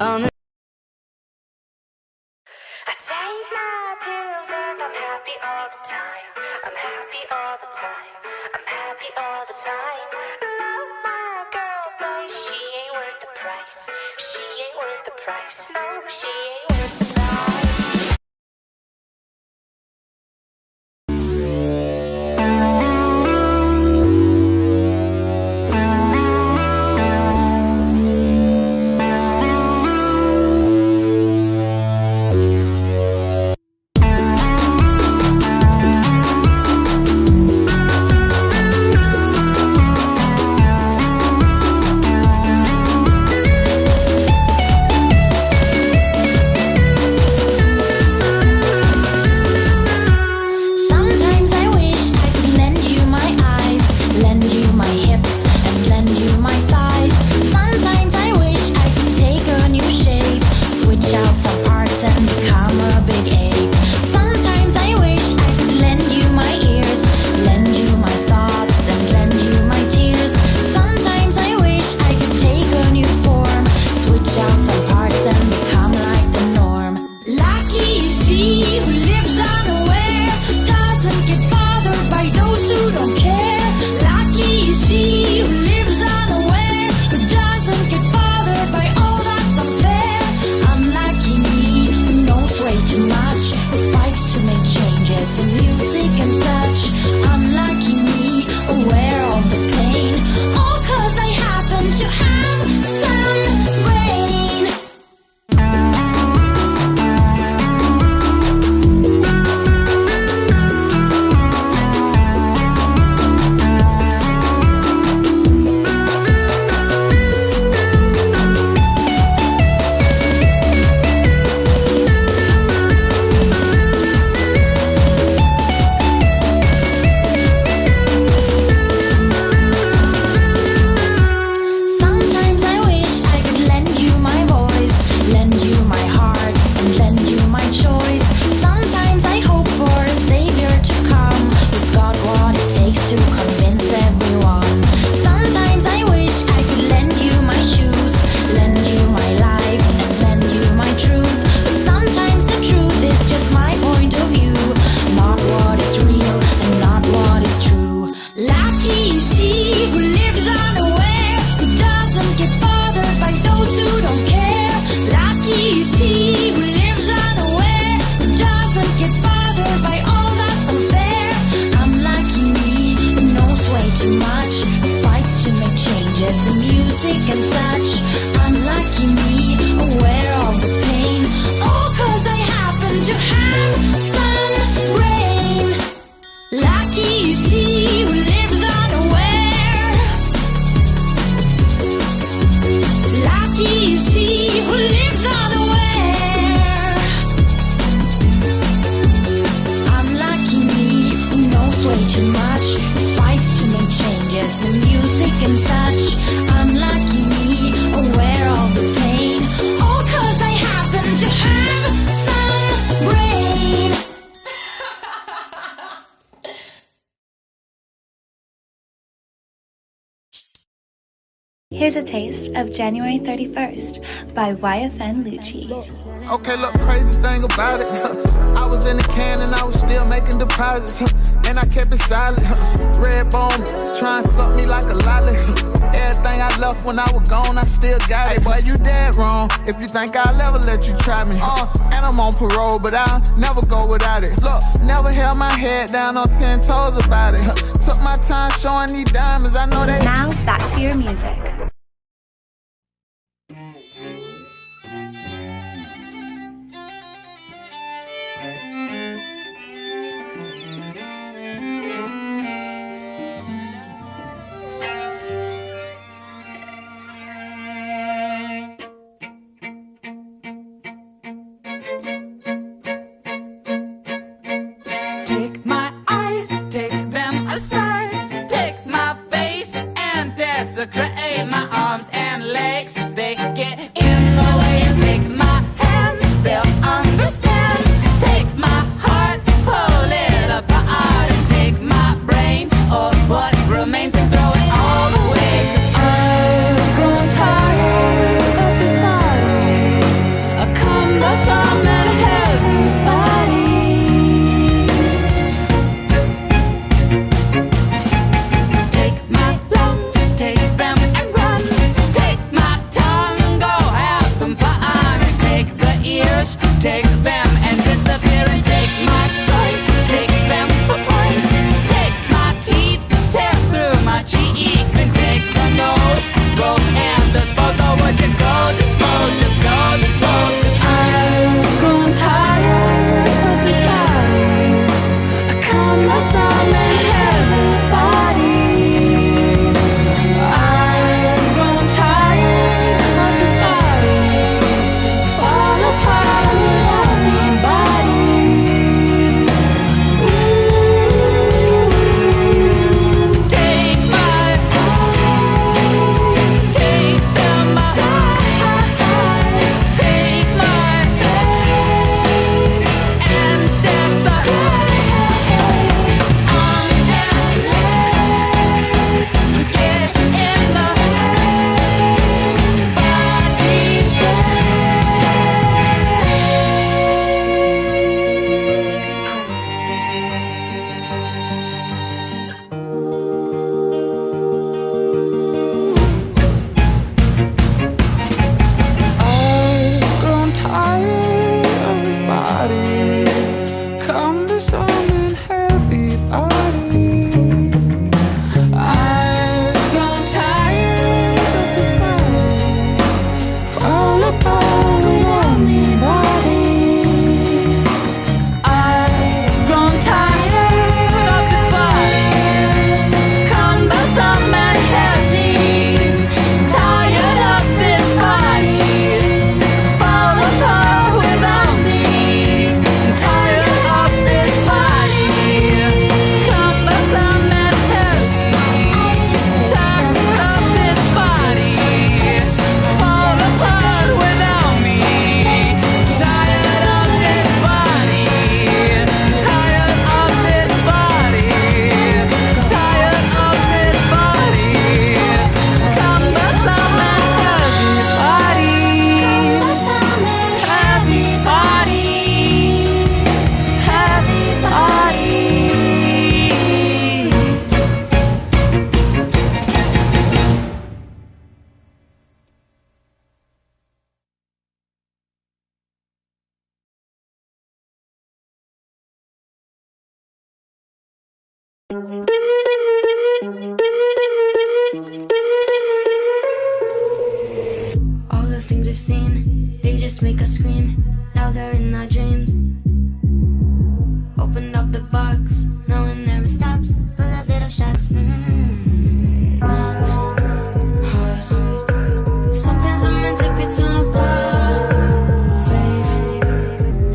on the I take my pills and I'm happy all the time. I'm happy all the time. I'm happy all the time. Love my girl, but she ain't worth the price. She ain't worth the price. No, she ain't worth the price. Here's a taste of January 31st by YFN Lucci. Okay, look, crazy thing about it, I was in the can and I was still making deposits, and I kept it silent, red bone, trying to suck me like a lolly, everything I left when I was gone, I still got it, boy, you dead wrong, if you think I'll ever let you try me, and I'm on parole, but I'll never go without it, look, never held my head down on 10 toes about it, took my time showing these diamonds, I know they... Now, back to your music. Take my eyes, take them aside. Take my face and desecrate my arms and legs. They get the things we've seen, they just make us scream. Now they're in our dreams. Opened up the box, now it never stops. Full of little shocks. Lungs, hearts. Something's are meant to be torn apart. Faith,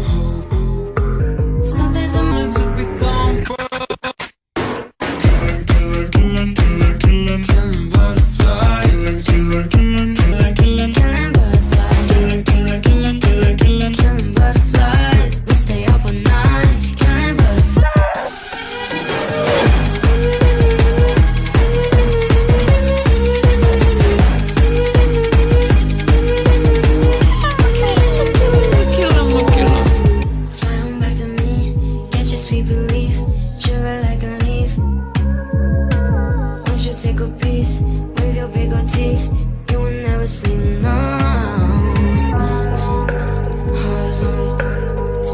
hope. Something's are meant to become. Killing butterfly. Killing butterflies. We stay up all night. Killing butterflies. Fly on back to me. Get your sweet belief. Shiver like a leaf. Won't you take a piece with your big old teeth? You will never sleep, no. Lungs, hearts.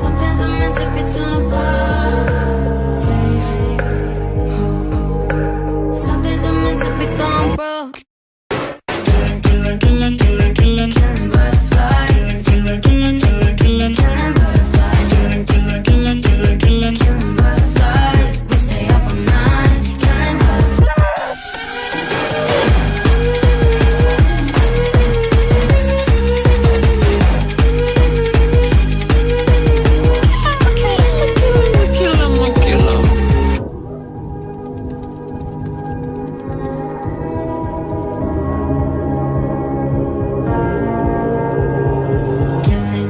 Something's are meant to be torn apart. Faith, hope. Something's are meant to become broke. Killing butterflies. Killing butterflies. Killing butterflies. We stay up all night. Killing butterflies.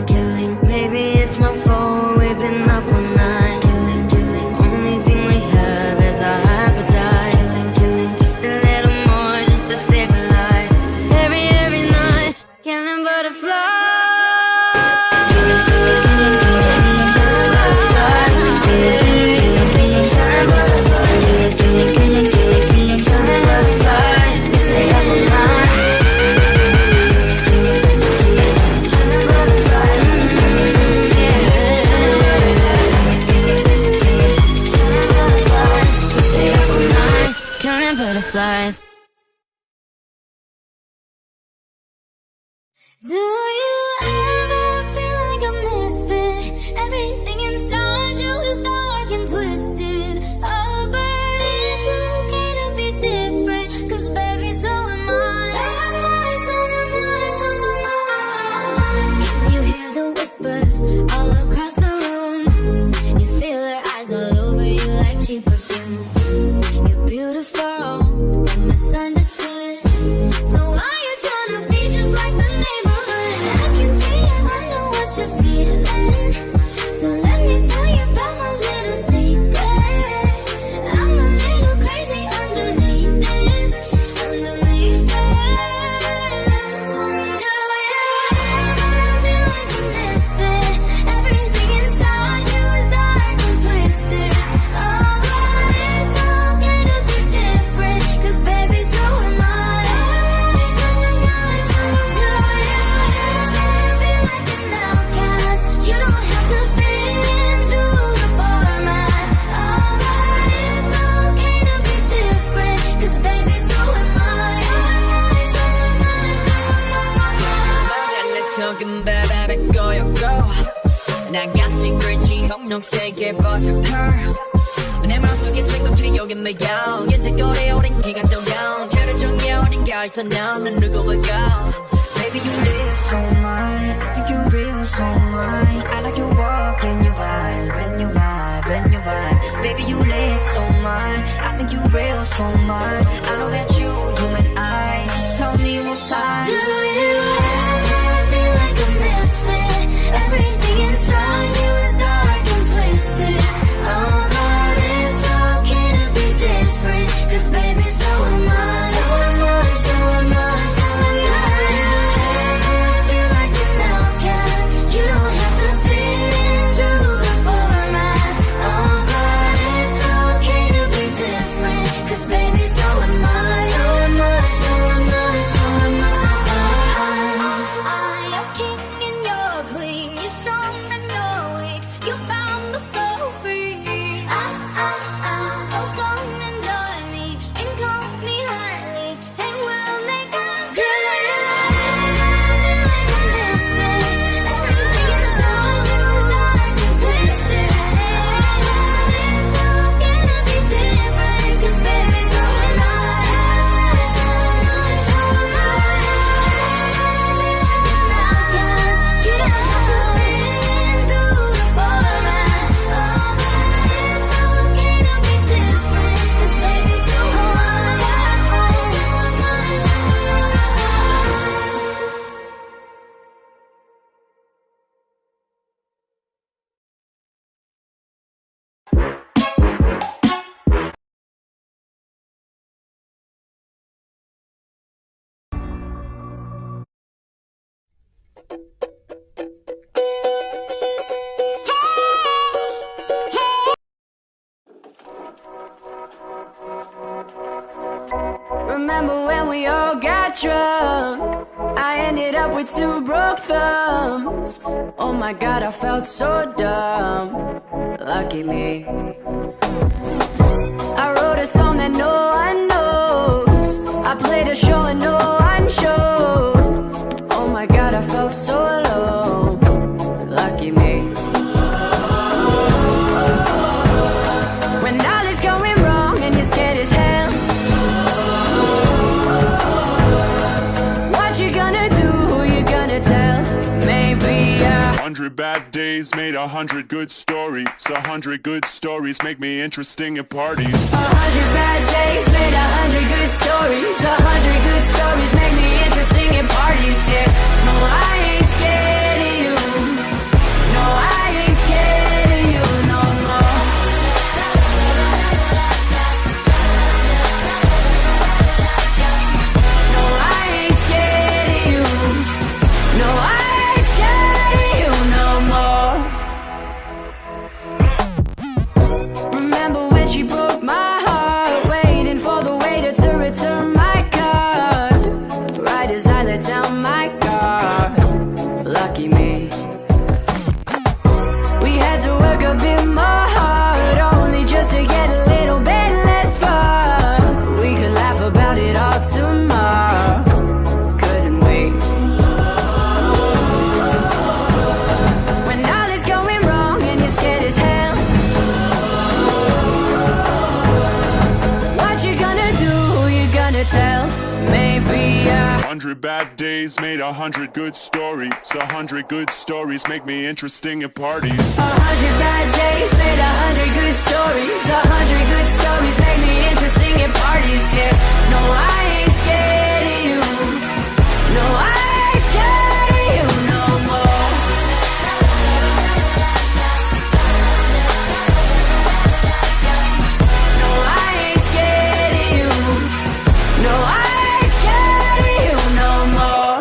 Killing. Maybe it's my fault. We've been up all night. Killing. Only thing we have is our appetite. Just a little more, just to stabilize. Every night, killing butterflies. Killing butterflies. We stay up all night. Killing butterflies. We stay up all night. Killing butterflies. Do you ever feel like a misfit? Everything inside you is dark and twisted. Oh, but it's okay to be different. 'Cause baby, so am I. So am I, so am I, so am I. You hear the whispers all across the room. You feel her eyes all over you like cheap perfume. You're beautiful, but misunderstood. So why you tryna be just like the neighborhood? I can see and I know what you're feeling. So let me tell you about my little secret. I'm a little crazy underneath this, underneath this. Do you ever feel like a misfit? Everything inside you is dark and twisted. Oh, but it's okay to be different. 'Cause baby, so am I. So am I, so am I, so am I. Do you ever feel like an outcast? You don't have to fit into the format. Oh, but it's okay to be different. 'Cause baby, so am I. So am I, so am I, so am I. let's talk about how to go, you go. 나같이 끓지 형록색의 버섯 curl. 내 마음속에 지금 튀어오긴 매여. 인teg거리 오랜 기간 동안 체를 정해 어딘가에서 나는 누구일까. Baby, you live so mine. I think you're real so mine. I like your walk and your vibe, and your vibe, and your vibe. Baby, you live so mine. I think you're real so mine. I know that you and I. Just tell me one time. Do you ever feel like a misfit? Everything inside you is dark and twisted. Oh, but it's okay to be different. 'Cause baby, so am I. So am I, so am I, so am I. Feel like an outcast. You don't have to fit into the format. Oh, but it's okay to be different. 'Cause baby, so am I. with two broke thumbs. Oh my god, I felt so dumb. Lucky me. I wrote a song that no one knows. I played a show and no one showed. Oh my god, I felt so alone. Lucky me. When all is going wrong and you're scared as hell, what you gonna do, who you gonna tell? Maybe 100 bad days made 100 good stories. 100 good stories make me interesting at parties. 100 bad days made 100 good stories. 100 good stories make me interesting at parties. Yeah, no, I ain't scared of you. No, I ain't scared of you no more. No, I ain't scared of you. No, I ain't scared of you no more. Remember when she broke my heart, waiting for the waiter to return my card, right as I let down my guard. Lucky me. We had to work a bit more hard, only just to get a little bit less fun. We could laugh about it all tomorrow, couldn't we? When all is going wrong and you're scared as hell, what you gonna do, who you gonna tell? Maybe 100 bad days made 100 good stories. 100 good stories make me interesting at parties. 100 bad days made 100 good stories. 100 good stories make me interesting at parties. Yeah, no, I ain't scared of you. No, I ain't scared of you no more. No, I ain't scared of you. No, I ain't scared of you no more.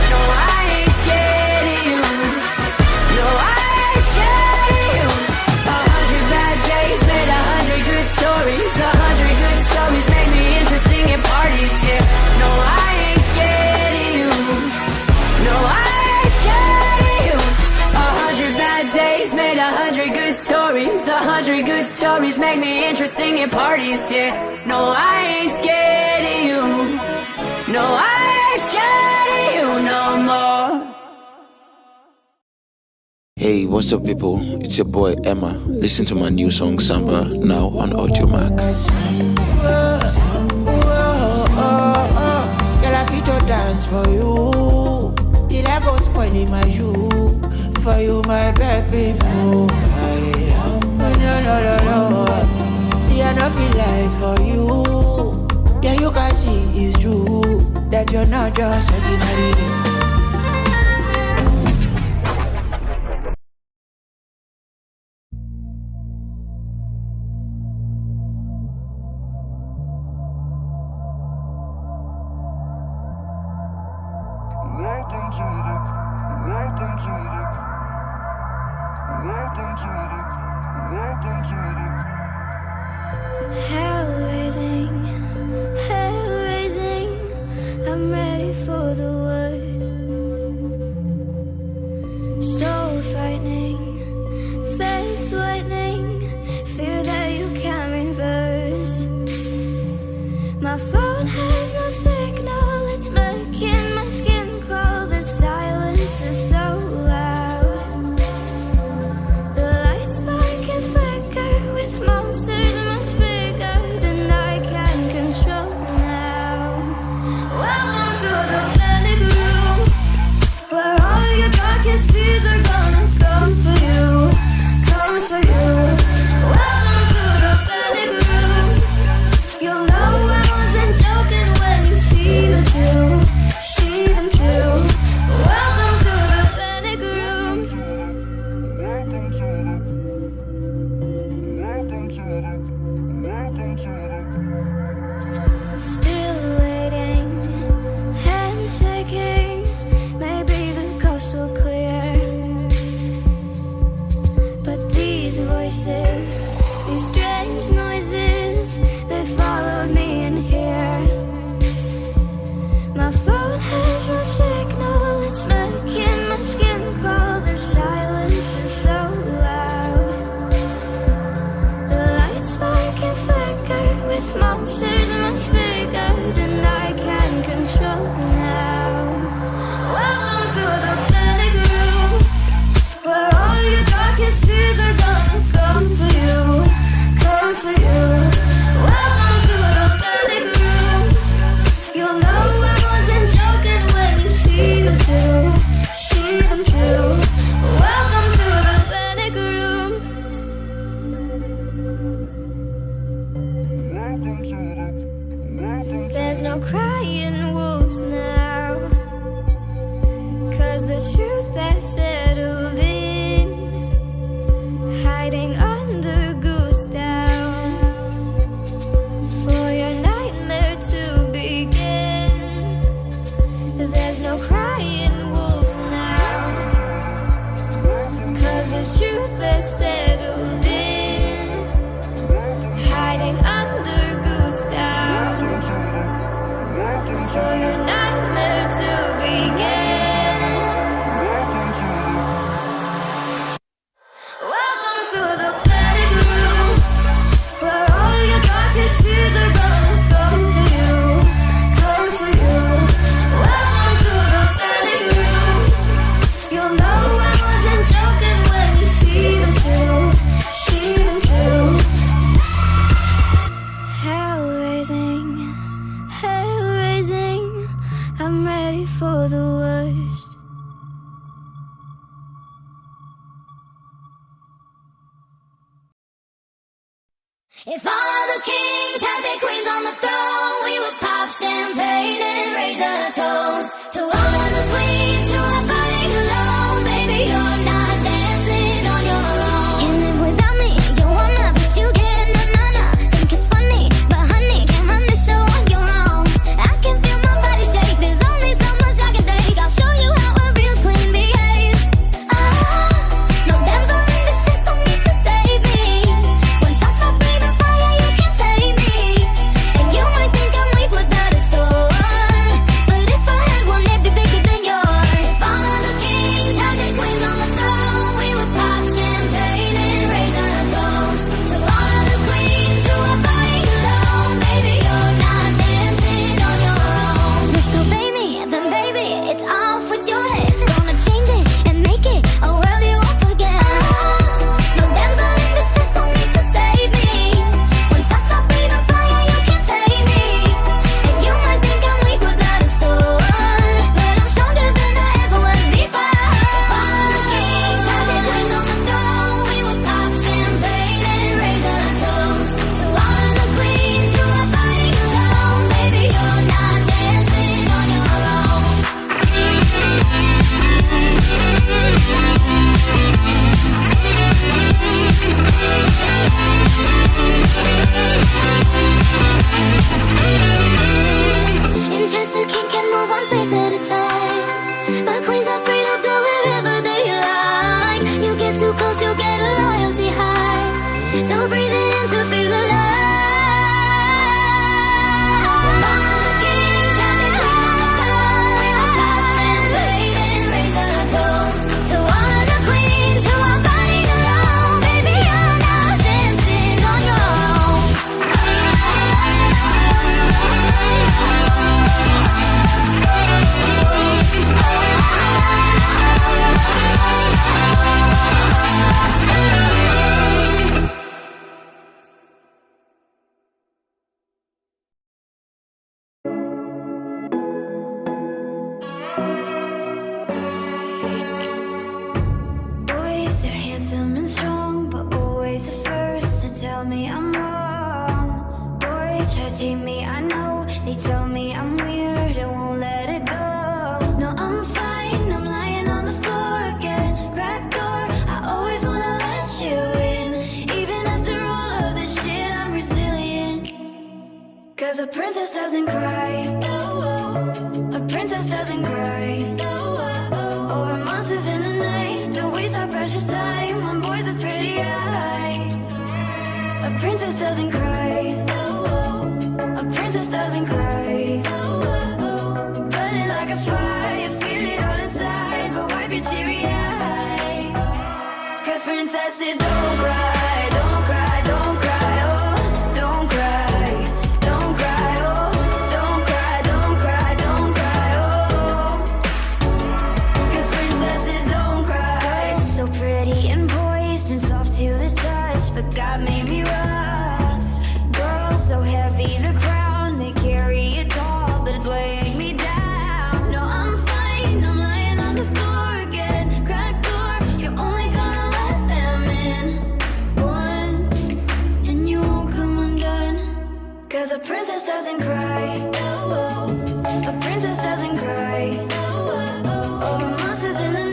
No, I ain't scared of you. No, I ain't scared of you. 100 bad days made 100 good stories. 100 good stories make me interesting at parties. Yeah, no, I ain't scared of you. No, I ain't scared of you. 100 bad days made 100 good stories. 100 good stories make me interesting at parties. Yeah, no, I ain't scared of you. No, I ain't scared of you no more. Hey, what's up, people? It's your boy Emma. Listen to my new song Samba now on Audiomack. Girl, I fit to dance for you till I go spoiling my shoe. For you, my baby boo. No. See, I don't feel like for you. Yeah, you can see it's true that you're not just ordinary. Welcome to the Hell raising, I'm ready for the worst. So frightening, face whitening, fear that you can't reverse. My phone has no signal, it's making my skin crawl. The silence is so loud. The lights spark and flicker with monsters much bigger than I can control now. Welcome to the panic room, where all your darkest fears are gonna come for you. Welcome to the panic room. You'll know I wasn't joking when you see them too. Welcome to the panic room. Still waiting truth that settled in, hiding under goose down, for your nightmare to begin. There's no crying wolves now, 'cause the truth that settled in, hiding under goose down, for your nightmare to begin. Welcome to the panic room, where all your darkest fears are gonna come for you, come for you. Welcome to the panic room. You'll know I wasn't joking when you see them too, see them too. Hell raising, hell raising. I'm ready for the worst. If all of the kings had their queens on the throne, we would pop champagne and raise a toast to all of the queens who are fighting alone. Baby, you're not dancing on your own. Can't live without me, you wanna, but you can't, na-na-na. Think it's funny, but honey, can't run the show on your own. I can feel my body shake, there's only so much I can take. I'll show you how a real queen behaves. No damsel in distress, don't need to save me. Once I stop breathing fire, you can't tame me. And you might think I'm weak without a sword, but if I had one, it'd be bigger than yours. If all of the kings had their queens on the throne, we would pop champagne and raise a toast to all of the queens who are fighting alone. Baby, you're not dancing on your own. Disobey me, then baby, it's off with your head. Gonna change it and make it a world you won't forget. No damsel in distress, don't need to save me. Once I stop breathing fire, you can't tame me. And you might think I'm weak without a sword, but I'm stronger than I ever was before. All of the kings had their queens on the throne, we would pop champagne and raise a toast to all of the queens who are fighting alone. Baby, you're not dancing on your own. And just a king can move one space at a time, but queens are free to go wherever they like. You get too close, you'll get a royalty high, so breathe it in to feel alive. All of the kings have their queens on the throne, we will pop champagne and raise a toast to all of the queens who are fighting alone. Baby, you're not dancing on your own. Boys, they're handsome and strong, but always the first to tell me I'm wrong. Boys try to tame me, I know. They tell me I'm weird and won't let it go. No, I'm fine, I'm lying on the floor again. Cracked door, I always wanna let you in. Even after all of this shit, I'm resilient. 'Cause a princess doesn't cry. A princess doesn't cry. Or monsters in the night. Don't waste our precious time on boys with pretty eyes. A princess doesn't cry. A princess doesn't cry. Burning like a fire, you feel it all inside, but wipe your teary eyes. 'Cause princesses don't cry, don't cry, don't cry, oh, don't cry, don't cry, oh, don't cry, don't cry, don't cry, oh. 'Cause princesses don't cry. So pretty and poised and soft to the touch, but God made me rough. Girls so heavy, the crown they carry it all, but it's weighing me down. No, I'm fine, I'm lying on the floor again. Cracked door, you're only gonna let them in once, and you won't come undone. 'Cause a princess doesn't cry. A princess doesn't cry. Or monsters in the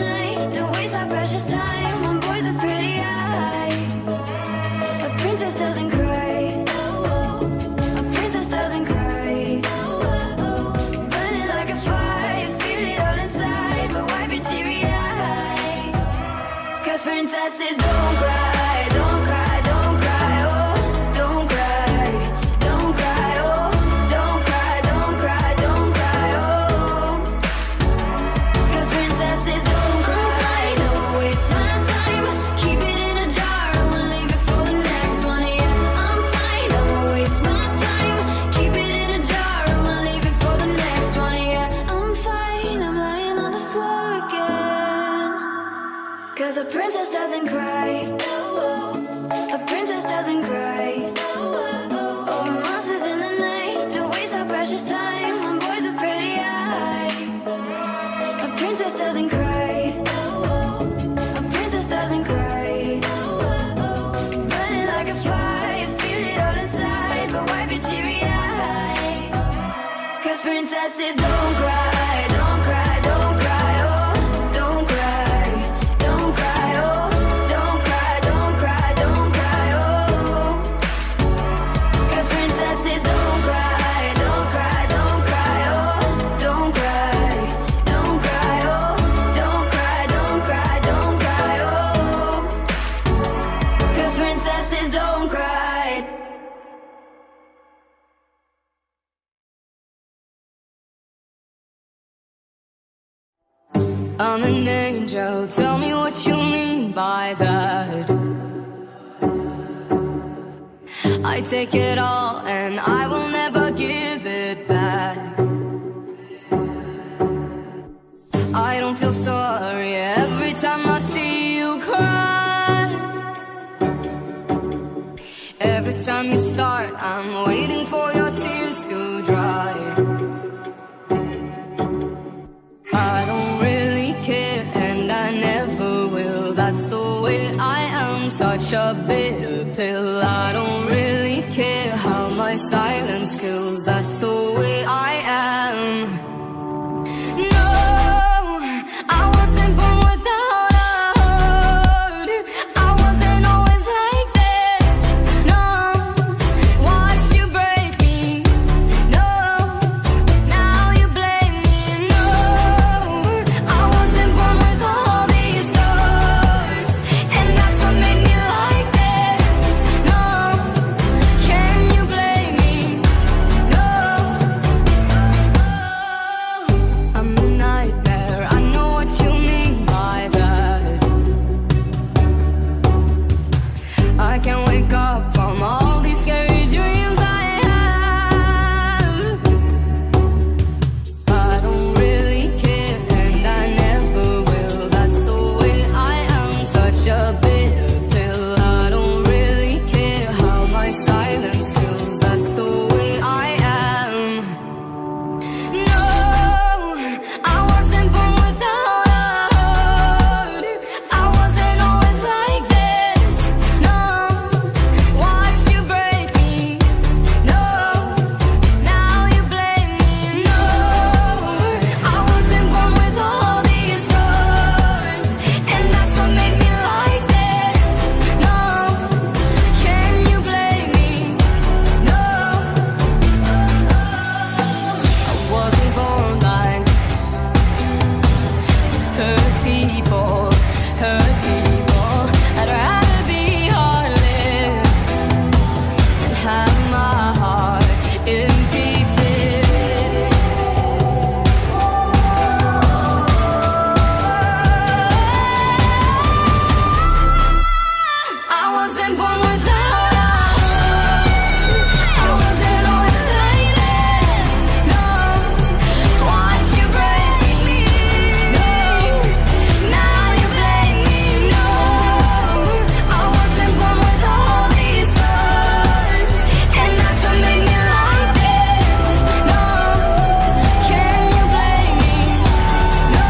princesses don't cry, don't cry, don't cry, oh, don't cry, don't cry, oh, don't cry, don't cry, don't cry, oh. 'Cause princesses don't cry, don't cry, don't cry, oh, don't cry, don't cry, oh, don't cry, don't cry, don't cry, oh. 'Cause princesses don't cry. I'm an angel, tell me what you mean by that. I take it all and I will never give it back. I don't feel sorry every time I see you cry. Every time you start, I'm waiting for your tears to dry. I don't really care and I never will. That's the way I am, such a bitter pill. I don't really care how my silence kills. That's the way I am. No, I wasn't born without a heart. I wasn't always like this. No, watched you break me. No, now you blame me. No, I wasn't born with all these scars, and that's what made me like this. No, can you blame me? No, I'm a nightmare, I know what you mean by that. I can't wake up from all these scary dreams I have. I don't really care and I never will. That's the way I am, such a bitter pill. I don't really care how my silence kills. That's the way I am. No, I wasn't born without a heart. I wasn't always like this. No, watched you break me. No, now you blame me. No, I wasn't born with all these scars, and that's what made me like this. No, can you blame me? No, I wasn't born like this. Hurt people, I'd rather be heartless than have my heart in pieces. I wasn't born without a heart. I wasn't always like this. No, watched you break me. No, now you blame me. No, I wasn't born with all these scars, and that's what made me like this. No, can you blame me? No,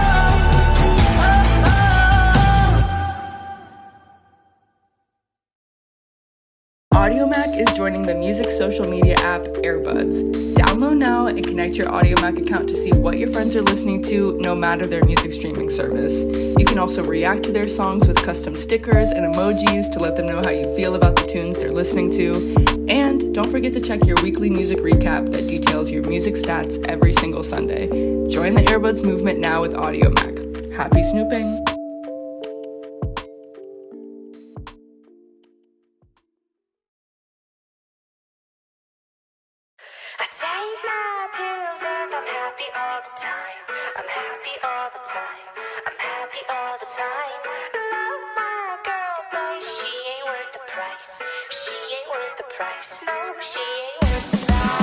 Audiomack is joining the music social media app Airbuds. Download now and connect your Audiomack account to see what your friends are listening to, no matter their music streaming service. You can also react to their songs with custom stickers and emojis to let them know how you feel about the tunes they're listening to. And don't forget to check your weekly music recap that details your music stats every single Sunday. Join the Airbuds movement now with Audiomack. Happy snooping! I take my pills and I'm happy all the time. I'm happy all the time. I'm happy all the time. Love my girl, but she ain't worth the price. She ain't worth the price. No, she ain't worth the price.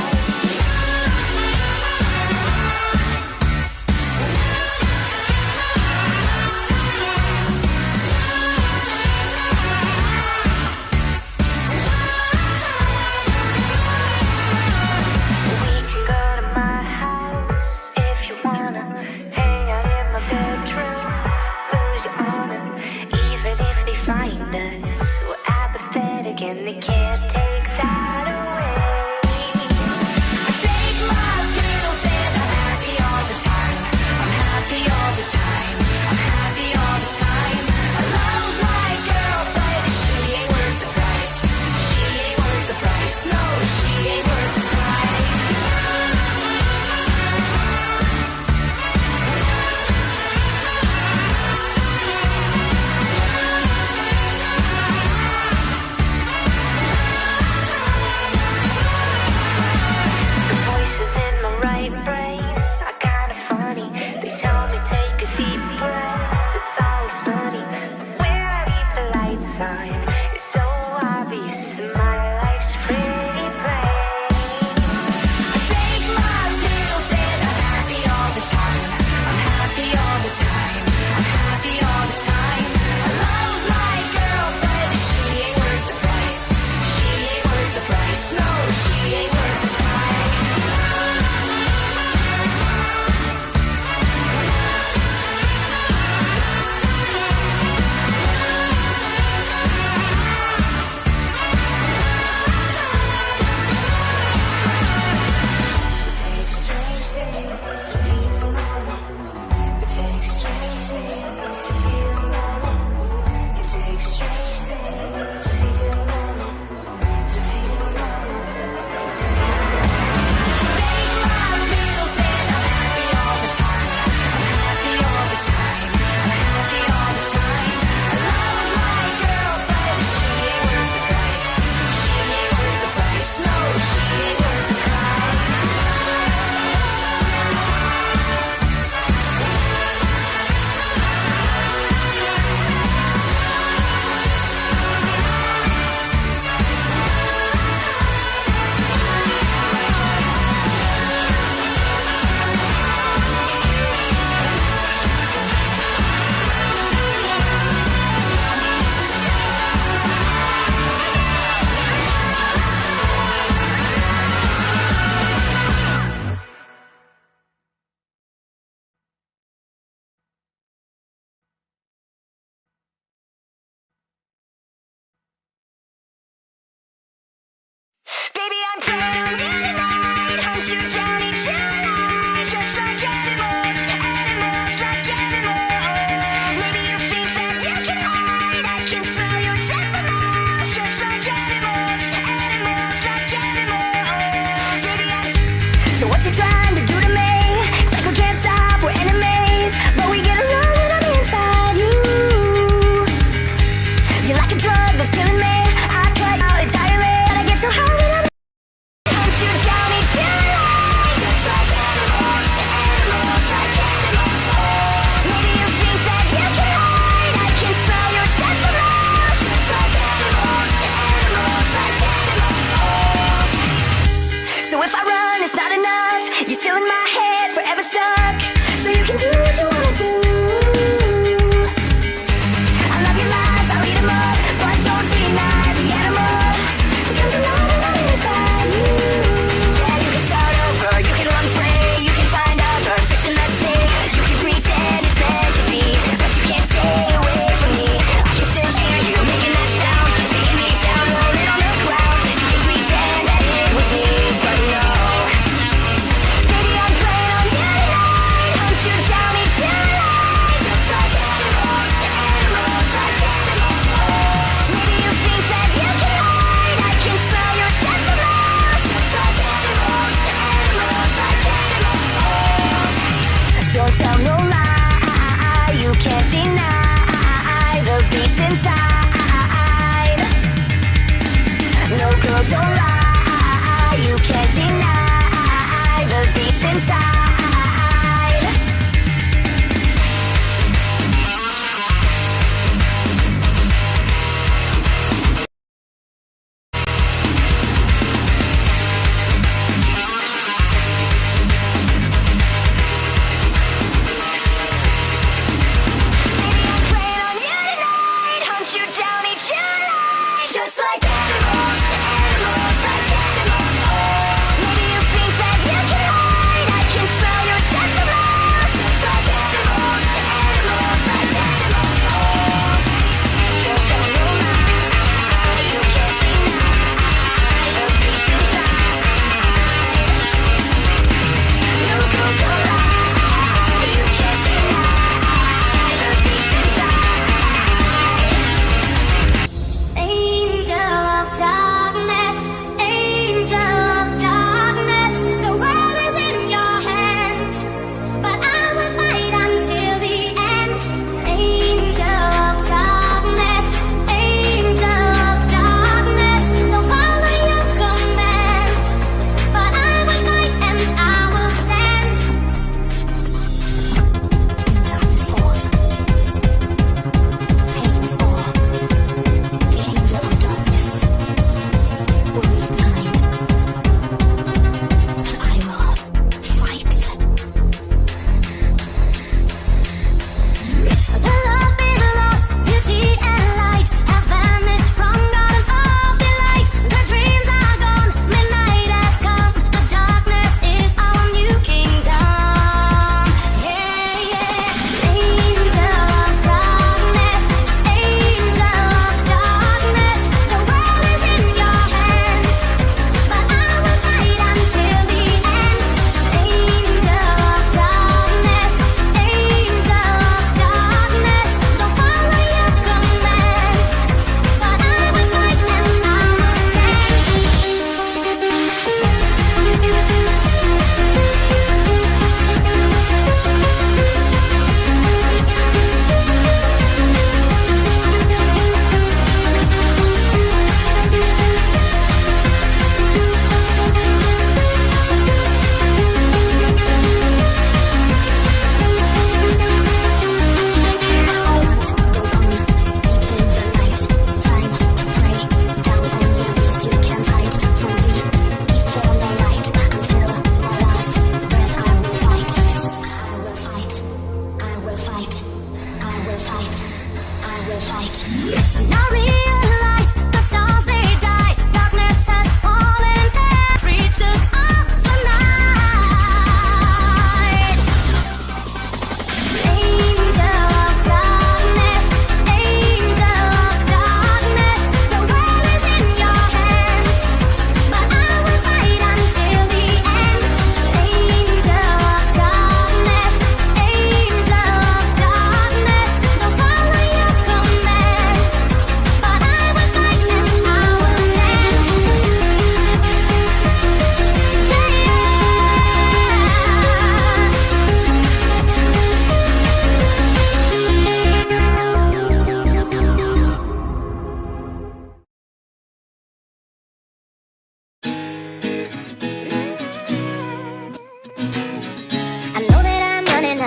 We can go to my house if you wanna. Hang out in my bedroom, lose your honor.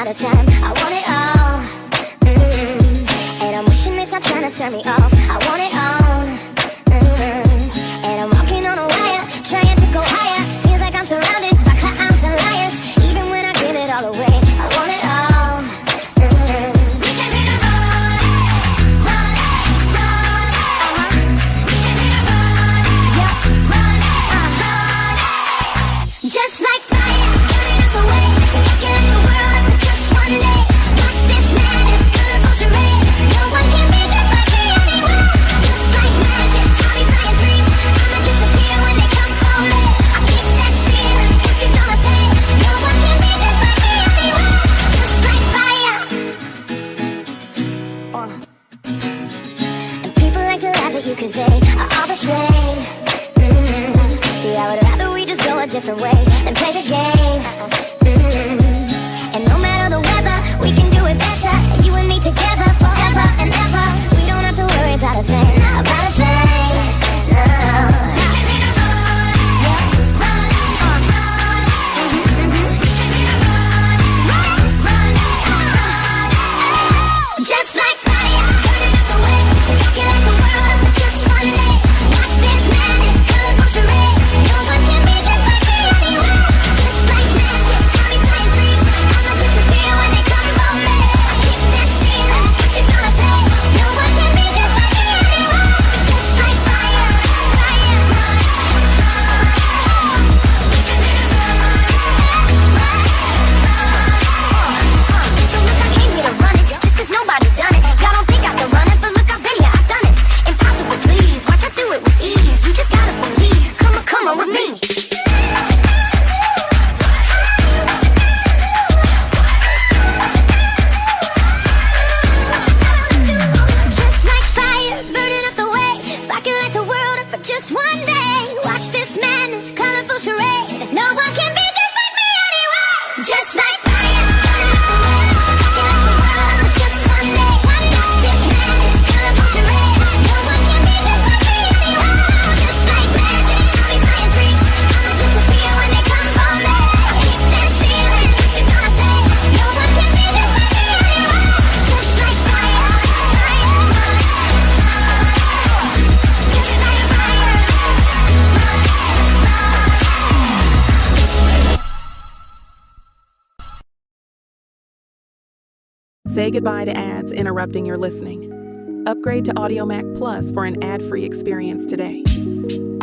amount of time. I want it all. And I'm wishing they stop trying to turn me off. I want it all. And I'm walking on a wire, trying to go higher. Feels like I'm surrounded by clowns and liars. Even when I give it all away, I want it all. We can hit a road, run it, run it. We can hit a road, yeah, run it, run it. Just like fire, turning up the way. Looking at the world up for just one day. Watch this madness, colorful charade. No one can be just like me anywhere. Just like magic, I'll be flying free. I'ma disappear when they come for me. I keep that feeling, what you gonna say? No one can be just like me anywhere. Just like fire. And people like to laugh at you 'cause they are all the same. See, I would rather we just go a different way and play the game. And no matter the weather, we can do it better. You and me together forever and ever. We don't have to worry about a thing, about a thing. No. We can hit a road, yeah, run it, run it. We can hit a road, run it, run it. Just like fire, turning up the way. Looking at the world up for just one day. Watch this madness, colorful charade. No one can be just like me anywhere. Just like magic, I'll be flying free. I'ma disappear when they come for me. I keep that feeling, what you gonna say? No one can be just like me anywhere. Just like fire, fire, run it, run it. We can hit a road, run it. So look, I came here to run it, just 'cause nobody's done it. Y'all don't think I can run it, but look, I've been here, I've done it. Impossible, please, watch I do it with ease. You just gotta believe, come on with me. Just like fire, burning up the way. If I can light the world up for just one day. Watch this madness, colorful charade. No one can be just like me anyway. Just like fire, burning up the way. If I can light the world up for just one day. Watch this madness, colorful charade. No one can be just like me anyway. Just like magic, I'll be flying free. I'ma disappear when they come for me. I keep that feeling, what you gonna say? No one can be just like me anyway. Just like fire, fire, run it, run it. Just like fire, run it, run it. Say goodbye to ads interrupting your listening. Upgrade to AudioMac Plus for an ad-free experience today.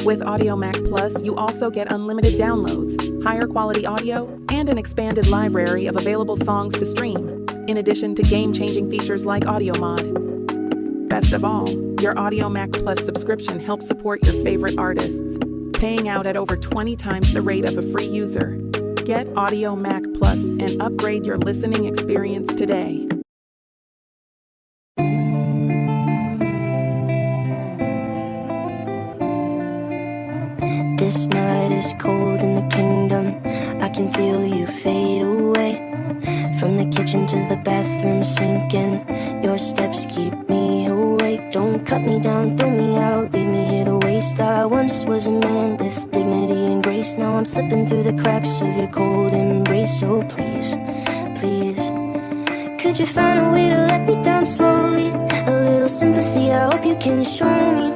With AudioMac Plus, you also get unlimited downloads, higher quality audio, and an expanded library of available songs to stream, in addition to game-changing features like Audio Mod. Best of all, your AudioMac Plus subscription helps support your favorite artists, paying out at over 20 times the rate of a free user. Get AudioMac Plus and upgrade your listening experience today. This night is cold in the kingdom. I can feel you fade away. From the kitchen to the bathroom sinking. Your steps keep me awake. Don't cut me down, throw me out, leave me here to waste. I once was a man with dignity and grace. Now I'm slipping through the cracks of your cold embrace. So please, please, could you find a way to let me down slowly? A little sympathy, I hope you can show me.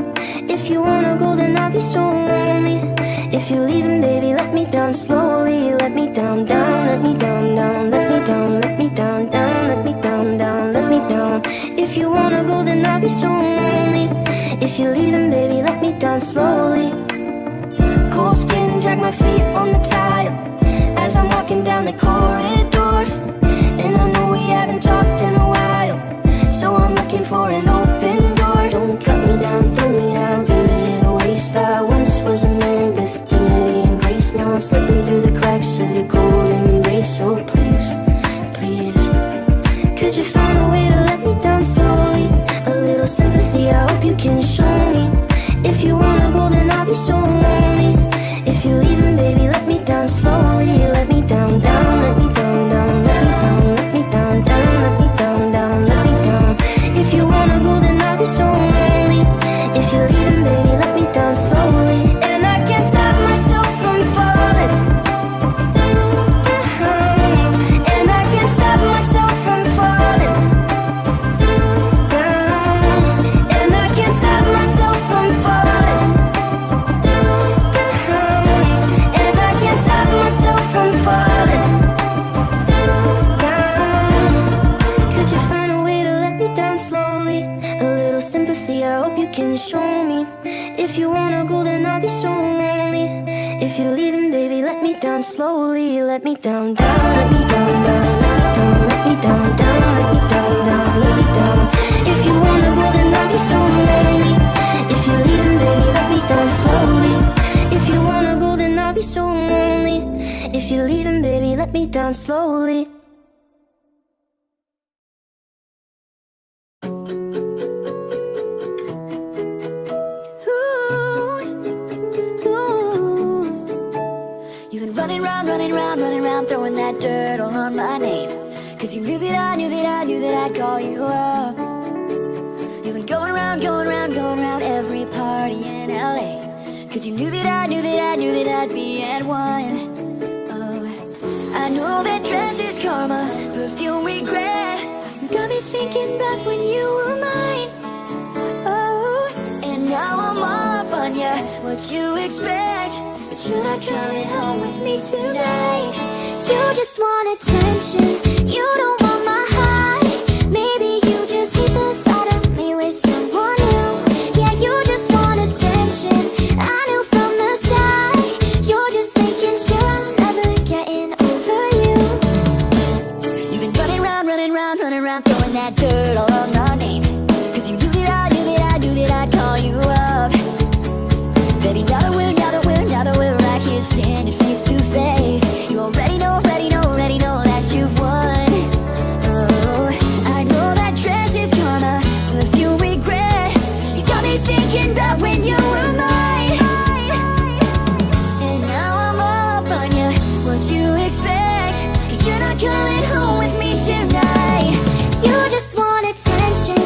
If you wanna go, then I'll be so lonely. If you're leaving, baby, let me down slowly. Let me down, down, let me down, down. Let me down, let me down, down. Let me down, down, let me down. If you wanna go, then I'll be so lonely. If you're leaving, baby, let me down slowly. Cold skin, drag my feet on the tile as I'm walking down the corridor. And I know we haven't talked in a while, so I'm looking for an open door. Don't cut me down, throw me out, leave me in a waste. I once was a man with dignity and grace. Now I'm slipping through the cracks of your cold embrace. So please, If you're leaving, baby, let me down slowly. Let me down, down, let me down, down, let me down, down, let me down, down, let me down. If you wanna go, then I'll be so lonely. If you're leaving, baby, let me down slowly. If you wanna go, then I'll be so lonely. If you're leaving, baby, let me down slowly. Running round, throwing that dirt all on my name. Cause you knew that I knew that I'd call you up. You've been going around every party in LA. Cause you knew that I knew that I'd be at one. Oh, I know that dress is karma, perfume regret. You got me thinking back when you were mine. Oh, and now I'm up on ya, what you expect? But you're not coming home with me tonight. You just want attention, you don't want my high. Maybe you just hate the thought of me with someone new. Yeah, you just want attention, I knew from the start. You're just making sure I'm never getting over you. You've been running around, throwing that dirt all on our name. Cause you knew that I knew that I'd call you up. Baby, now that we're right here standing face to face, you already know that you've won. Oh, I know that dress is karma, but if you regret, you got me thinking about when you were mine. And now I'm up on you, what you expect? Cause you're not coming home with me tonight. You just want attention,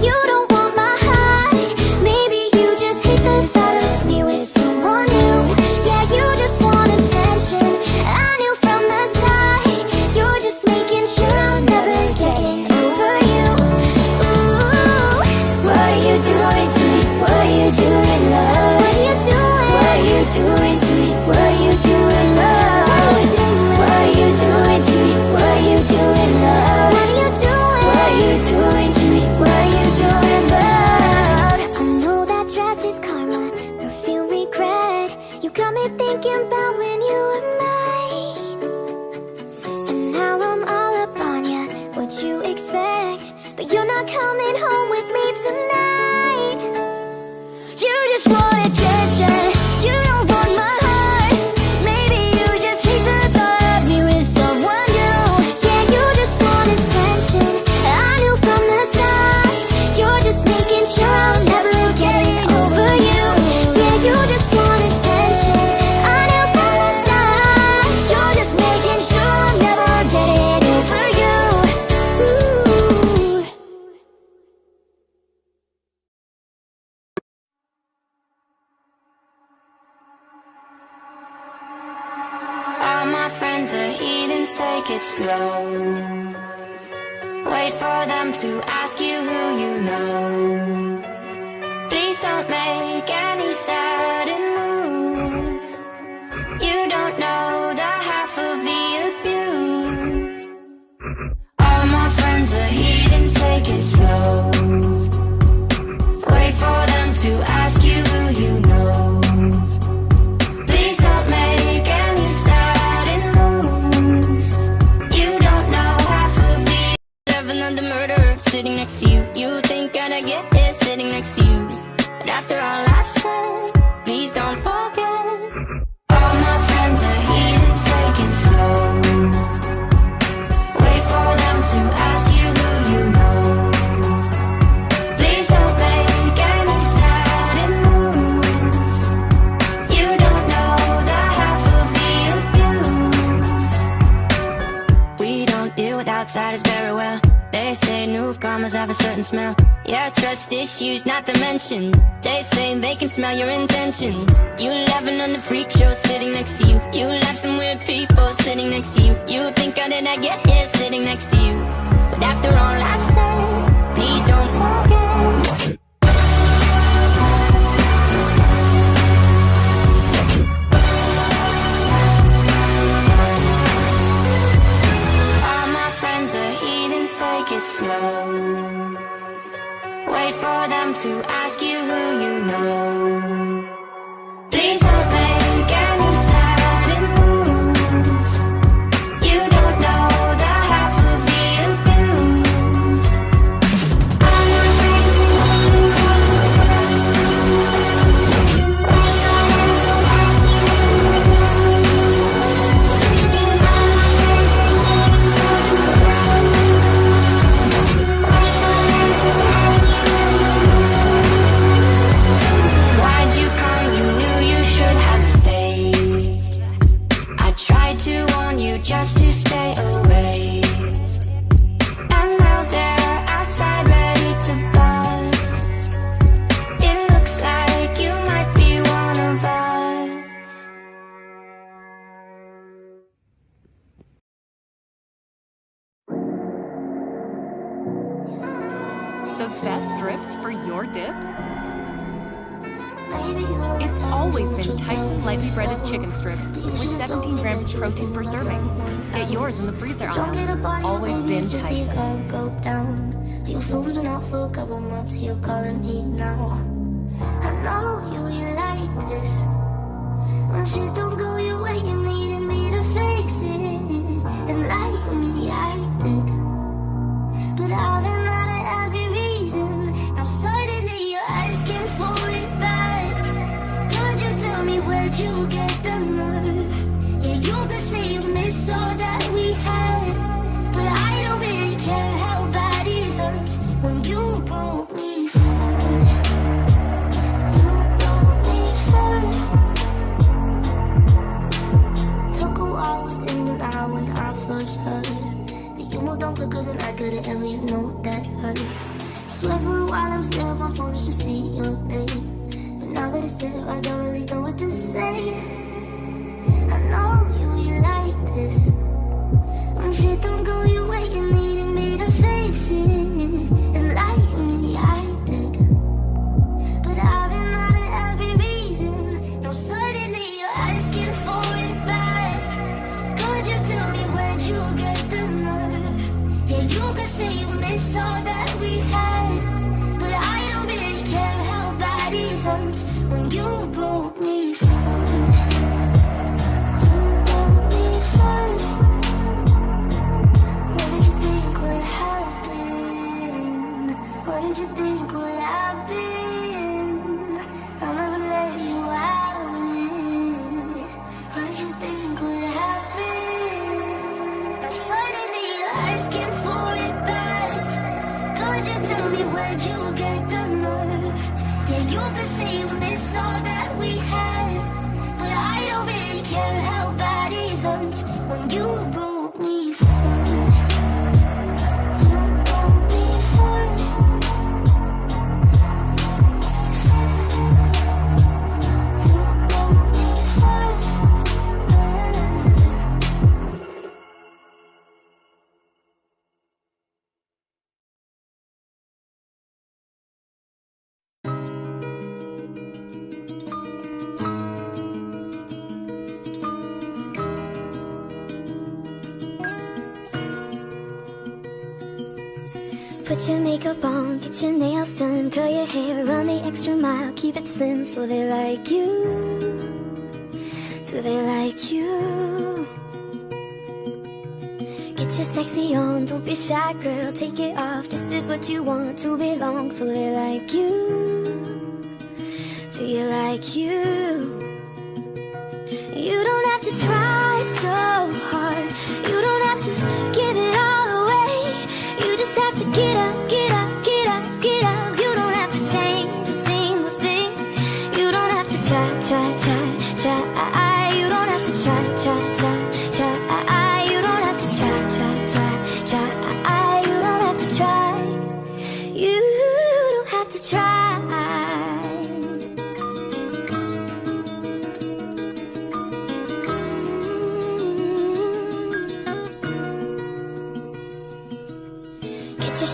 you don't want my high. Maybe you just hate the thought of me with someone new. Yeah, you just want attention, I knew from the start. You're just making sure I'm never getting over you. Ooh, what are you doing to me? What are you doing, love? What are you doing? What are you doing to me? What are you doing, love? What are you doing to me? What are you doing, love? What are you doing? What are you doing to me? What are you doing, love? I know that dress is karma, perfume regret. You got me thinking about when you were mine. And now I'm all up on ya, what you expect? But you're not coming home with me tonight. You just want attention, you don't want my heart. Maybe you just hate the thought of me with someone new. Yeah, you just want attention, I knew from the start. You're just making sure I'm never getting over you. Yeah, you just want attention, I knew from the start. You're just making sure I'm never getting over you. Ooh. All my friends are heathens, take it slow. Wait for them to ask you who you know. Please don't make any sudden moves. You don't know the half of the abuse. All my friends are heathens, take it slow. Wait for them to ask you who you know. Please don't make any sudden moves. You don't know half of the level of the murderer sitting next to you. You think I'd get it sitting next to you. But after all I've said, please don't forget. All my friends are heathens, take it slow. Wait for them to ask you who you know. Please don't make any sudden moves. You don't know the half of the abuse. We don't deal with outsiders very well. They say newcomers have a certain smell. Yeah, trust issues not to mention. They say they can smell your intentions. You laughing on the freak show sitting next to you. You laugh some weird people sitting next to you. You think I did I get here sitting next to you. But after all I've said, please don't forget. All my friends are heathens, take it slow. Wait for them to ask you who you know. Please don't make any sound. The best strips for your dips? It's always been Tyson lightly breaded chicken strips with 17 grams of protein per serving. Get yours in the freezer aisle. Always been Tyson. Your phone's been out for a couple months, you're calling me now. I know you like this. When shit don't go your way, you needed me to fix it. And like me, I did. But I've been out of every reason. Now suddenly you're asking for it back. Could you tell me where'd you get the nerve? Yeah, you could say you miss all that we had, but I don't really care how bad it hurts when you broke me first. You broke me first. Took a while, was in and out when I first heard that you moved on quicker than I could've ever, you know that hurt. Swear for a while I was there on my phone just to see your name, but now that it's there, I don't really know what to say. I know you like this. When shit don't go your way, you needed me to face it. And like me, I did. But I've been out of every reason. Now suddenly you're asking for it back. Could you tell me where'd you get the nerve? Yeah, you could say you miss all that we had, but I don't really care how bad it hurts when you broke me first. What did you think would happen? I'll never let you have it. What did you think would happen? Now suddenly you're asking for it back. Could you tell me where'd you get the nerve? Yeah, you could say you miss all that we had, but I don't really care how bad it hurts when you broke me first. Put your makeup on, get your nails done, curl your hair, run the extra mile, keep it slim so they like you. Do they like you? Get your sexy on, don't be shy girl, take it off, this is what you want to belong, so they like you. Do you like you? You don't have to try so hard, you don't have to give it all away. You just have to get up, get up, get up, get up. You don't have to change a single thing. You don't have to try. You don't have to try. You don't have to try. You don't have to try. You don't have to try.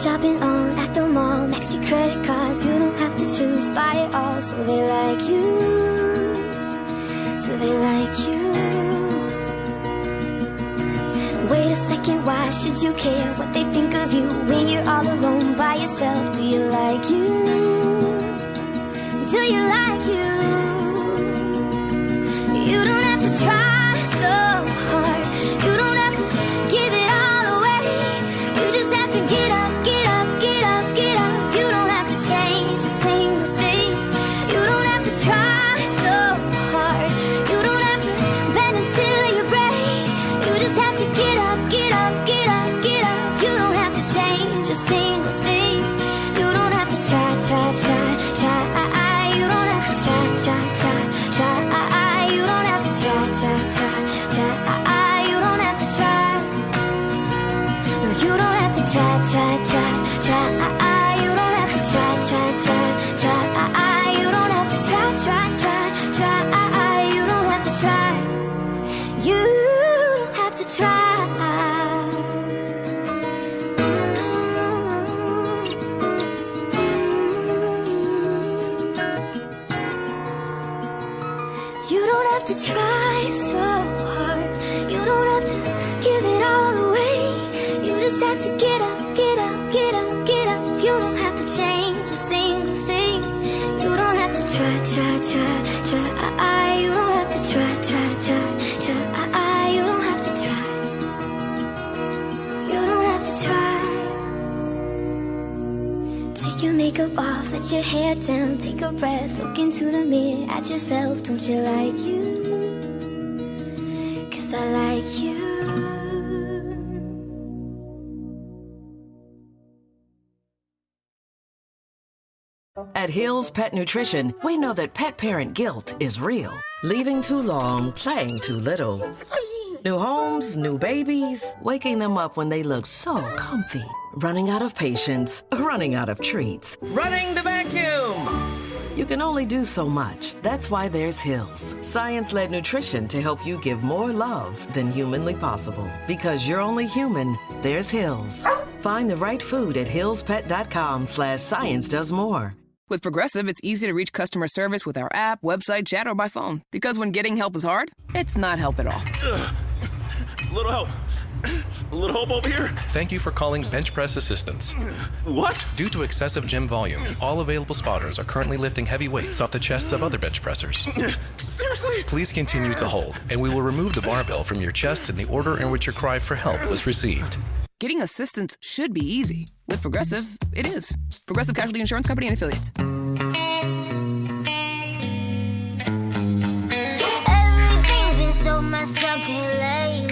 Shopping on at the mall, max your credit cards. You don't have to choose, buy it all, so they like you. Do they like you? Wait a second, why should you care what they think of you when you're all alone by yourself? Do you like you? Do you like you? You don't have to try so hard, you don't have to give it all away. You just have to get up. to try so hard. You don't have to give it all away. You just have to get up, get up, get up, get up. You don't have to change a single thing. You don't have to try. You don't have to try. You don't have to try. You don't have to try. Take your makeup off, let your hair down, take a breath, look into the mirror at yourself. Don't you like you? 'Cause I like you. At Hill's Pet Nutrition, we know that pet parent guilt is real. Leaving too long, playing too little. New homes, new babies, waking them up when they look so comfy. Running out of patience, running out of treats, running the vacuum. You can only do so much. That's why there's Hill's, science-led nutrition to help you give more love than humanly possible. Because you're only human, there's Hill's. Find the right food at hillspet.com/science does more. With Progressive, it's easy to reach customer service with our app, website, chat, or by phone. Because when getting help is hard, it's not help at all. A little help. A little help over here. Thank you for calling Bench Press Assistance. What? Due to excessive gym volume, all available spotters are currently lifting heavy weights off the chests of other bench pressers. Seriously? Please continue to hold, and we will remove the barbell from your chest in the order in which your cry for help was received. Getting assistance should be easy. With Progressive, it is. Progressive Casualty Insurance Company and Affiliates. Everything's been so messed up here lately.